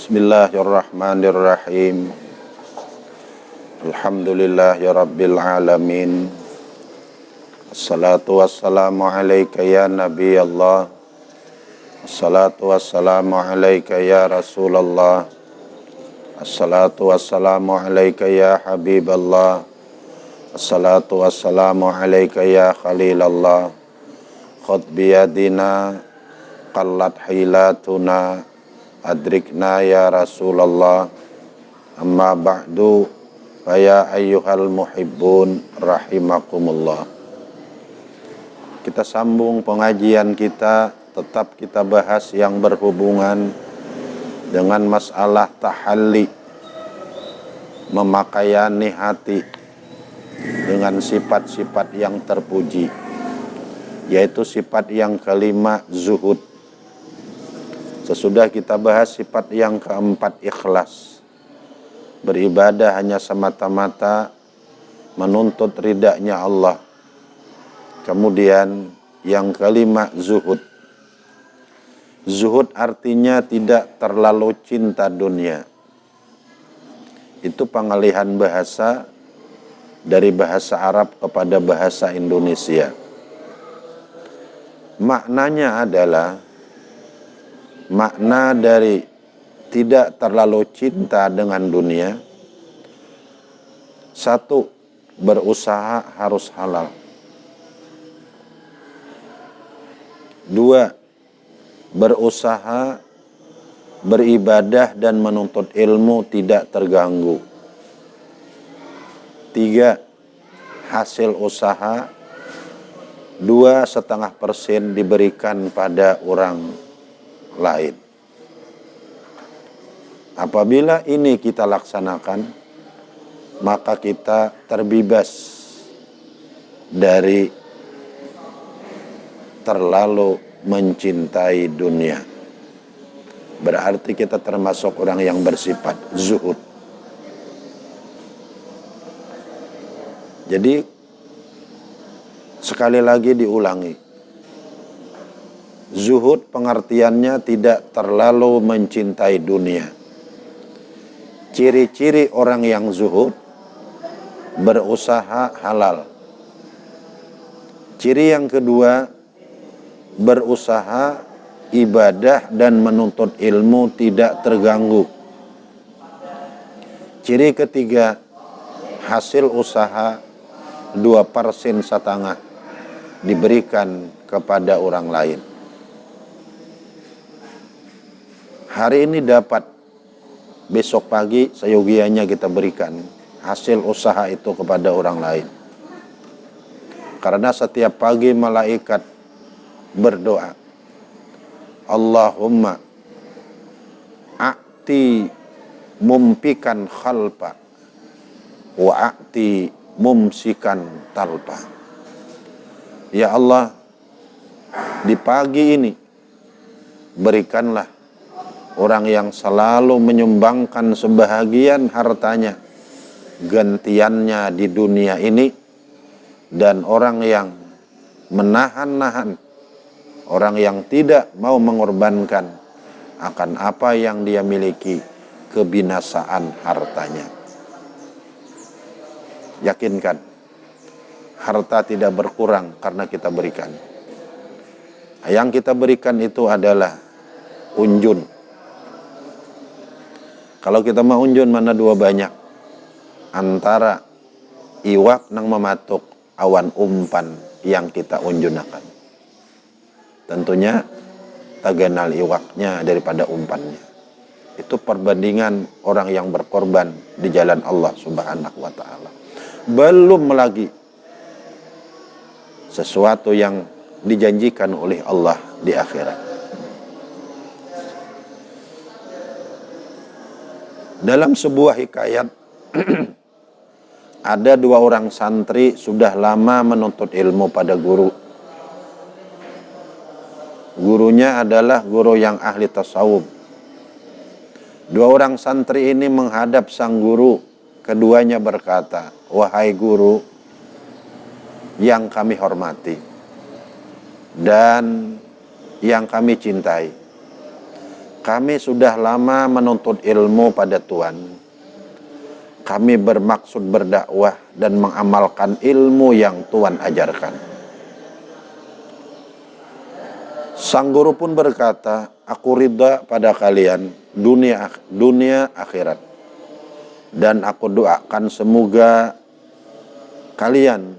Bismillahirrahmanirrahim. Alhamdulillahirabbil alamin. Assalatu wassalamu alayka ya Nabi Allah. Assalatu wassalamu alayka ya Rasulullah. Assalatu wassalamu alayka ya Habiballah. Assalatu wassalamu alayka ya Khalilallah. Khud biyadina qallat hilatuna adrikna ya Rasulullah. Amma ba'du ya ayyuhal muhibbun rahimakumullah. Kita sambung pengajian kita, tetap kita bahas yang berhubungan dengan masalah tahalli, memakaiani hati dengan sifat-sifat yang terpuji, yaitu sifat yang kelima, zuhud. Sesudah kita bahas sifat yang keempat, ikhlas, beribadah hanya semata-mata menuntut ridhanya Allah. Kemudian yang kelima, zuhud. Zuhud artinya tidak terlalu cinta dunia. Itu pengalihan bahasa dari bahasa Arab kepada bahasa Indonesia. Maknanya adalah, makna dari tidak terlalu cinta dengan dunia, satu, berusaha harus halal. Dua, berusaha beribadah dan menuntut ilmu tidak terganggu. Tiga, hasil usaha 2,5% diberikan pada orang lain. Apabila ini kita laksanakan, maka kita terbebas dari terlalu mencintai dunia. Berarti kita termasuk orang yang bersifat zuhud. Jadi sekali lagi diulangi, zuhud pengertiannya tidak terlalu mencintai dunia. Ciri-ciri orang yang zuhud, berusaha halal. Ciri yang kedua, berusaha ibadah dan menuntut ilmu tidak terganggu. Ciri ketiga, hasil usaha 2,5% diberikan kepada orang lain. Hari ini dapat, besok pagi seyogianya kita berikan hasil usaha itu kepada orang lain. Karena setiap pagi malaikat berdoa, Allahumma a'ti mumpikan khalpa wa a'ti mumsikan talpa. Ya Allah, di pagi ini berikanlah orang yang selalu menyumbangkan sebahagian hartanya, gantiannya di dunia ini, dan orang yang menahan-nahan, orang yang tidak mau mengorbankan akan apa yang dia miliki, kebinasaan hartanya. Yakinkan, harta tidak berkurang karena kita berikan. Yang kita berikan itu adalah unjun. Kalau kita mau unjun, mana dua banyak, antara iwak nang mematuk awan umpan yang kita unjunakan. Tentunya taganal iwaknya daripada umpannya. Itu perbandingan orang yang berkorban di jalan Allah Subhanahu wa ta'ala. Belum lagi sesuatu yang dijanjikan oleh Allah di akhirat. Dalam sebuah hikayat ada dua orang santri sudah lama menuntut ilmu pada guru. Gurunya adalah guru yang ahli tasawuf. Dua orang santri ini menghadap sang guru. Keduanya berkata, wahai guru yang kami hormati dan yang kami cintai, kami sudah lama menuntut ilmu pada Tuhan. Kami bermaksud berdakwah dan mengamalkan ilmu yang Tuhan ajarkan. Sang guru pun berkata, aku ridha pada kalian dunia akhirat. Dan aku doakan semoga kalian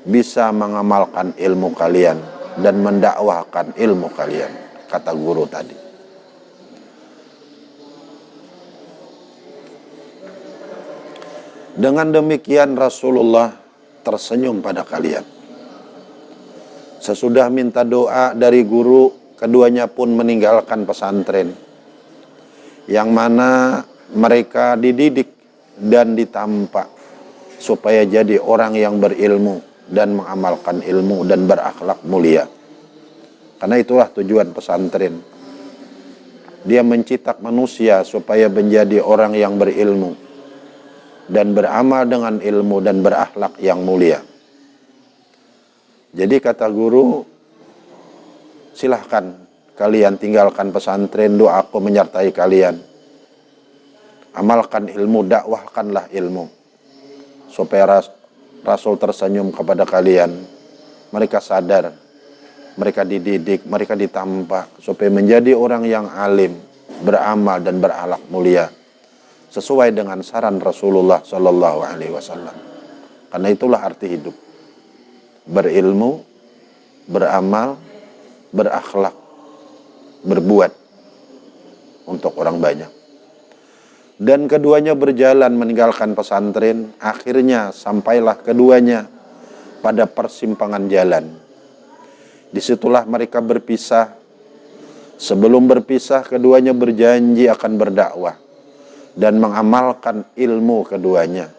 bisa mengamalkan ilmu kalian dan mendakwahkan ilmu kalian, kata guru tadi. Dengan demikian Rasulullah tersenyum pada kalian. Sesudah minta doa dari guru, keduanya pun meninggalkan pesantren, yang mana mereka dididik dan ditampa supaya jadi orang yang berilmu dan mengamalkan ilmu dan berakhlak mulia. Karena itulah tujuan pesantren. Dia mencetak manusia supaya menjadi orang yang berilmu dan beramal dengan ilmu dan berakhlak yang mulia. Jadi kata guru, silahkan kalian tinggalkan pesantren, doaku menyertai kalian. Amalkan ilmu, dakwahkanlah ilmu. Supaya Rasul tersenyum kepada kalian. Mereka sadar, mereka dididik, mereka ditampa supaya menjadi orang yang alim, beramal dan berakhlak mulia, sesuai dengan saran Rasulullah Shallallahu Alaihi Wasallam. Karena itulah arti hidup: berilmu, beramal, berakhlak, berbuat untuk orang banyak. Dan keduanya berjalan meninggalkan pesantren. Akhirnya sampailah keduanya pada persimpangan jalan. Disitulah mereka berpisah. Sebelum berpisah, keduanya berjanji akan berdakwah dan mengamalkan ilmu keduanya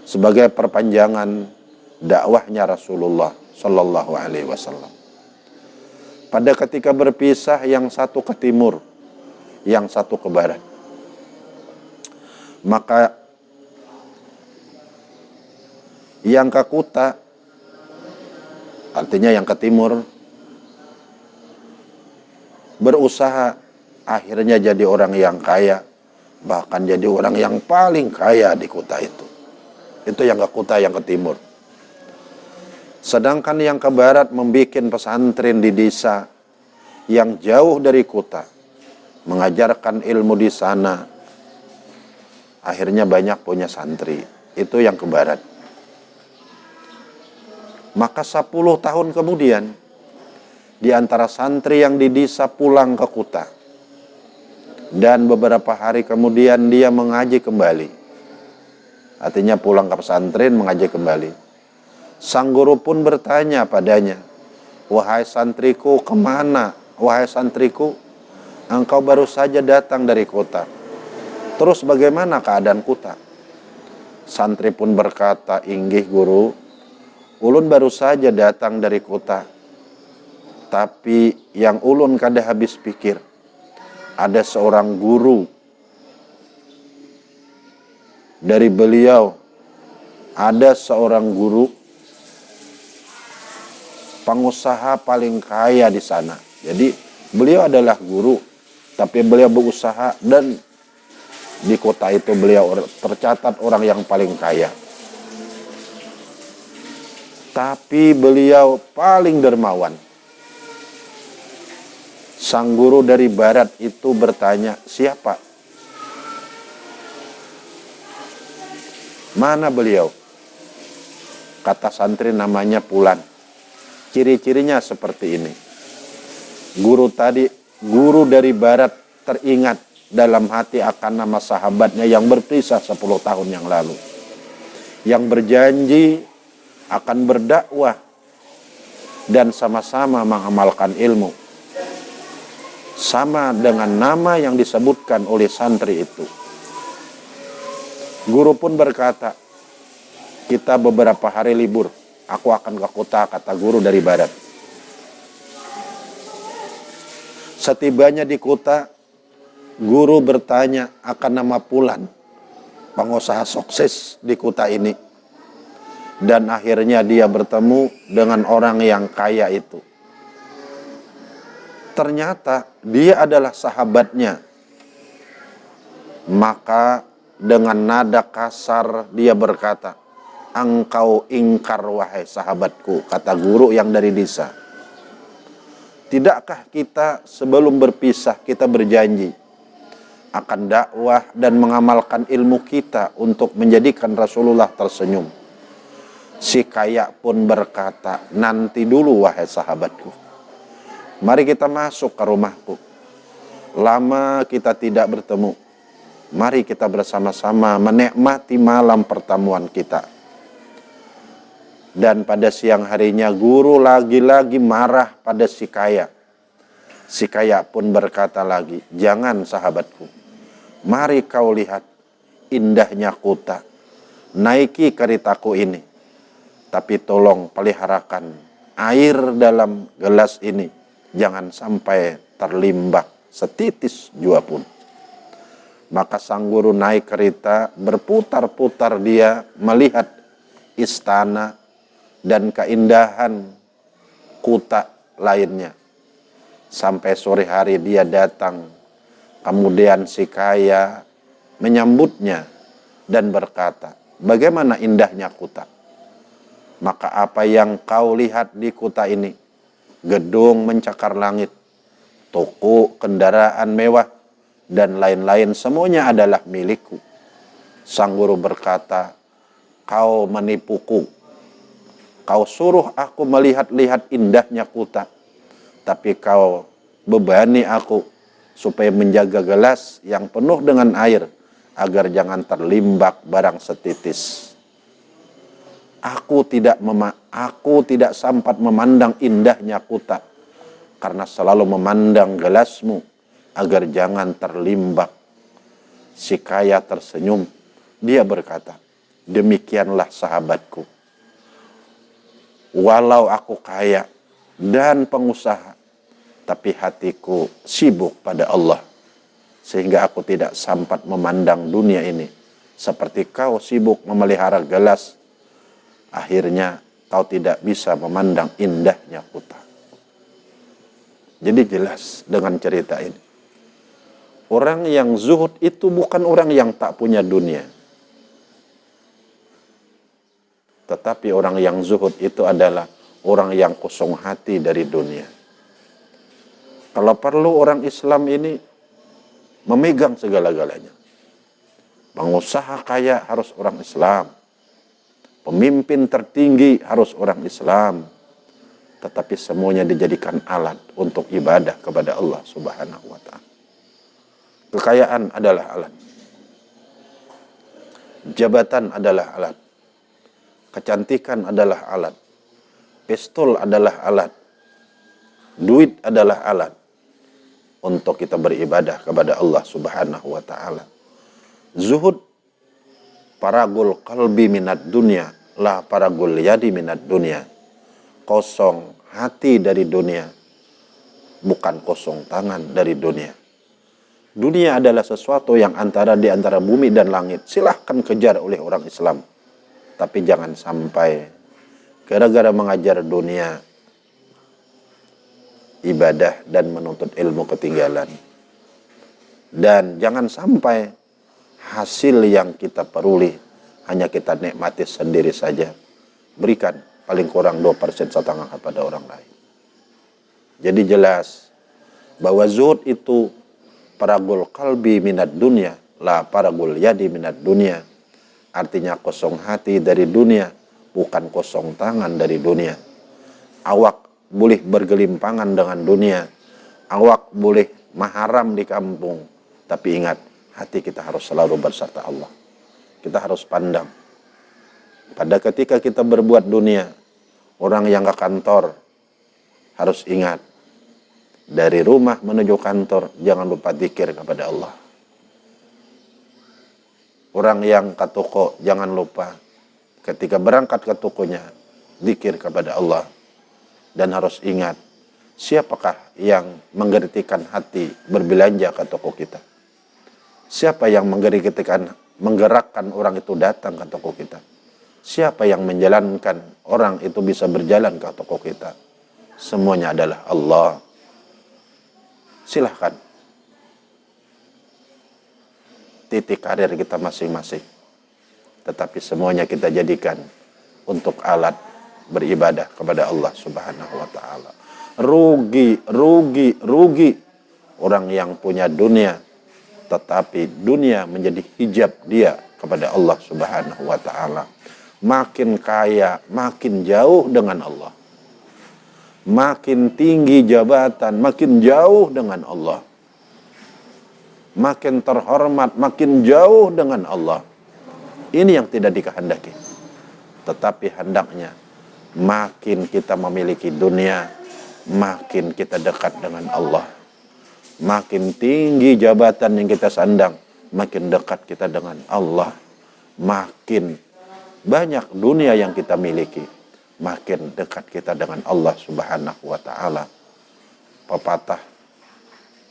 sebagai perpanjangan dakwahnya Rasulullah Shallallahu Alaihi Wasallam. Pada ketika berpisah, yang satu ke timur, yang satu ke barat. Maka yang ke Kuta, artinya yang ke timur, berusaha akhirnya jadi orang yang kaya, bahkan jadi orang yang paling kaya di Kuta itu. Itu yang ke Kuta, yang ke timur. Sedangkan yang ke barat membuat pesantren di desa yang jauh dari Kuta, mengajarkan ilmu di sana. Akhirnya banyak punya santri. Itu yang ke barat. Maka 10 tahun kemudian, di antara santri yang di desa pulang ke Kuta, dan beberapa hari kemudian dia mengaji kembali. Artinya pulang ke pesantren, mengaji kembali. Sang guru pun bertanya padanya, wahai santriku, kemana? Wahai santriku, engkau baru saja datang dari Kuta. Terus bagaimana keadaan Kuta? Santri pun berkata, inggih guru, ulun baru saja datang dari Kuta. Tapi yang ulun kada habis pikir, ada seorang guru dari beliau, ada seorang guru pengusaha paling kaya di sana. Jadi beliau adalah guru, tapi beliau berusaha dan di kota itu beliau tercatat orang yang paling kaya. Tapi beliau paling dermawan. Sang guru dari barat itu bertanya, siapa? Mana beliau? Kata santri, namanya Pulan. Ciri-cirinya seperti ini. Guru dari barat teringat dalam hati akan nama sahabatnya yang berpisah 10 tahun yang lalu, yang berjanji akan berdakwah dan sama-sama mengamalkan ilmu, sama dengan nama yang disebutkan oleh santri itu. Guru pun berkata, kita beberapa hari libur, aku akan ke Kuta, kata guru dari barat. Setibanya di Kuta, guru bertanya akan nama Pulan, pengusaha sukses di Kuta ini. Dan akhirnya dia bertemu dengan orang yang kaya itu. Ternyata dia adalah sahabatnya. Maka dengan nada kasar dia berkata, "Engkau ingkar wahai sahabatku," kata guru yang dari desa. "Tidakkah kita sebelum berpisah kita berjanji akan dakwah dan mengamalkan ilmu kita untuk menjadikan Rasulullah tersenyum?" Si kaya pun berkata, "Nanti dulu wahai sahabatku. Mari kita masuk ke rumahku. Lama kita tidak bertemu. Mari kita bersama-sama menikmati malam pertemuan kita." Dan pada siang harinya guru lagi-lagi marah pada si kaya. Si kaya pun berkata lagi, "Jangan sahabatku. Mari kau lihat indahnya kuta. Naiki keretaku ini. Tapi tolong peliharakan air dalam gelas ini. Jangan sampai terlimbak setitis jua pun." Maka sang guru naik kereta, berputar-putar dia melihat istana dan keindahan kuta lainnya. Sampai sore hari dia datang. Kemudian si kaya menyambutnya dan berkata, "Bagaimana indahnya kuta?" "Maka apa yang kau lihat di kuta ini? Gedung mencakar langit, toko, kendaraan mewah, dan lain-lain semuanya adalah milikku." Sang guru berkata, "Kau menipuku. Kau suruh aku melihat-lihat indahnya kuta, tapi kau bebani aku supaya menjaga gelas yang penuh dengan air agar jangan terlimbak barang setitis. Aku tidak sempat memandang indahnya kuta karena selalu memandang gelasmu agar jangan terlimbak." Si kaya tersenyum. Dia berkata, "Demikianlah sahabatku. Walau aku kaya dan pengusaha, tapi hatiku sibuk pada Allah, sehingga aku tidak sempat memandang dunia ini. Seperti kau sibuk memelihara gelas, akhirnya kau tidak bisa memandang indahnya kuta." Jadi jelas dengan cerita ini, orang yang zuhud itu bukan orang yang tak punya dunia. Tetapi orang yang zuhud itu adalah orang yang kosong hati dari dunia. Kalau perlu orang Islam ini memegang segala-galanya. Pengusaha kaya harus orang Islam. Pemimpin tertinggi harus orang Islam. Tetapi semuanya dijadikan alat untuk ibadah kepada Allah Subhanahu wa ta'ala. Kekayaan adalah alat. Jabatan adalah alat. Kecantikan adalah alat. Pistol adalah alat. Duit adalah alat untuk kita beribadah kepada Allah Subhanahu wa ta'ala. Zuhud paragul qalbi minad dunya, la paragul yadi minad dunya. Kosong hati dari dunia, bukan kosong tangan dari dunia. Dunia adalah sesuatu yang di antara bumi dan langit. Silahkan kejar oleh orang Islam. Tapi jangan sampai gara-gara mengajar dunia, ibadah dan menuntut ilmu ketinggalan. Dan jangan sampai hasil yang kita peroleh hanya kita nikmati sendiri saja. Berikan paling kurang 2% setengah kepada orang lain. Jadi jelas bahwa zuhud itu paragul qalbi minad dunya, la paragul yadi minad dunya. Artinya kosong hati dari dunia, bukan kosong tangan dari dunia. Awak boleh bergelimpangan dengan dunia, awak boleh maharam di kampung, tapi ingat, hati kita harus selalu berserta Allah. Kita harus pandang. Pada ketika kita berbuat dunia, orang yang ke kantor harus ingat, dari rumah menuju kantor jangan lupa zikir kepada Allah. Orang yang ke toko jangan lupa ketika berangkat ke tokonya zikir kepada Allah. Dan harus ingat, siapakah yang menggerakkan hati berbelanja ke toko kita? Siapa yang menggerakkan orang itu datang ke toko kita? Siapa yang menjalankan orang itu bisa berjalan ke toko kita? Semuanya adalah Allah. silahkan. Titik karir kita masing-masing. Tetapi semuanya kita jadikan untuk alat beribadah kepada Allah Subhanahu wa ta'ala. Rugi, rugi, rugi orang yang punya dunia, tetapi dunia menjadi hijab dia kepada Allah Subhanahu wa ta'ala. Makin kaya, makin jauh dengan Allah. Makin tinggi jabatan, makin jauh dengan Allah. Makin terhormat, makin jauh dengan Allah. Ini yang tidak dikehendaki. Tetapi hendaknya makin kita memiliki dunia, makin kita dekat dengan Allah. Makin tinggi jabatan yang kita sandang, makin dekat kita dengan Allah. Makin banyak dunia yang kita miliki, makin dekat kita dengan Allah Subhanahu wa ta'ala. Pepatah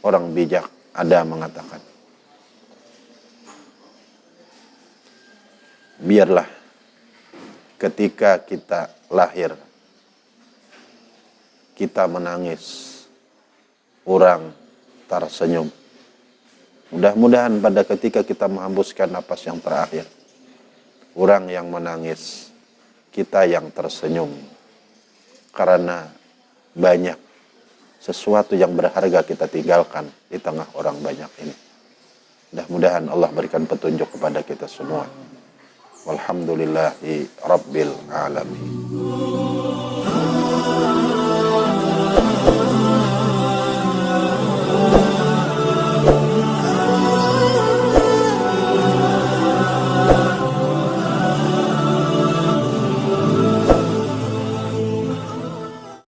orang bijak ada mengatakan, biarlah ketika kita lahir, kita menangis, orang tersenyum. Mudah-mudahan pada ketika kita menghembuskan napas yang terakhir, orang yang menangis, kita yang tersenyum. Karena banyak sesuatu yang berharga kita tinggalkan di tengah orang banyak ini. Mudah-mudahan Allah berikan petunjuk kepada kita semua. Walhamdulillahi Rabbil Alamin.